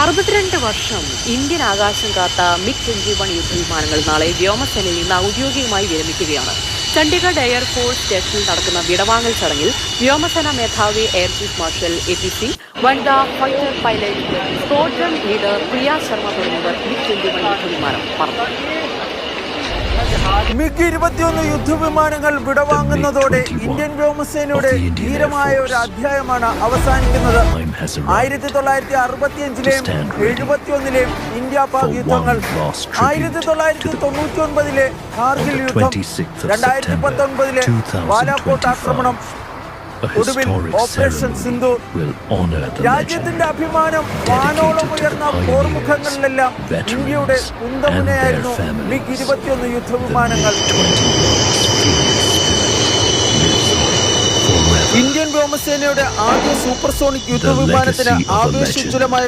62 വർഷം ഇന്ത്യൻ ആകാശം കാത്ത MiG-21 യുദ്ധവിമാനങ്ങൾ നാളെ വ്യോമസേനയിൽ നിന്ന് ഔദ്യോഗികമായി വിരമിക്കുകയാണ്. ചണ്ഡീഗഡ് എയർഫോഴ്സ് സ്റ്റേഷനിൽ നടക്കുന്ന വിടവാങ്ങൽ ചടങ്ങിൽ വ്യോമസേനാ മേധാവി air chief marshal AP Singh, വനിതാ fighter pilot squadron leader Priya Sharma തുടങ്ങിയവർ MiG-21 യുദ്ധവിമാനം പറന്നു. MiG-21 യുദ്ധവിമാനങ്ങൾ വിടവാങ്ങുന്നതോടെ ഇന്ത്യൻ വ്യോമസേനയുടെ ധീരമായ ഒരു അധ്യായമാണ് അവസാനിക്കുന്നത്. 1965-ലെയും 71-ലെയും ഇന്ത്യ പാക് യുദ്ധങ്ങൾ, 1999-ലെ കാർഗിൽ യുദ്ധം, 2019-ലെ ബാലാകോട്ട് ആക്രമണം, ഒടുവിൽ ഓപ്പറേഷൻ സിന്ദൂർ. രാജ്യത്തിന്റെ അഭിമാനം വാനോളം ഉയർന്ന പോർമുഖങ്ങളിലെല്ലാം ഇന്ത്യയുടെ കുന്തമുനയായിരുന്നു MiG-21 യുദ്ധവിമാനങ്ങൾ. ഇന്ത്യൻ വ്യോമസേനയുടെ ആദ്യ സൂപ്പർസോണിക് യുദ്ധവിമാനത്തിന് ആവേശോജ്വലമായ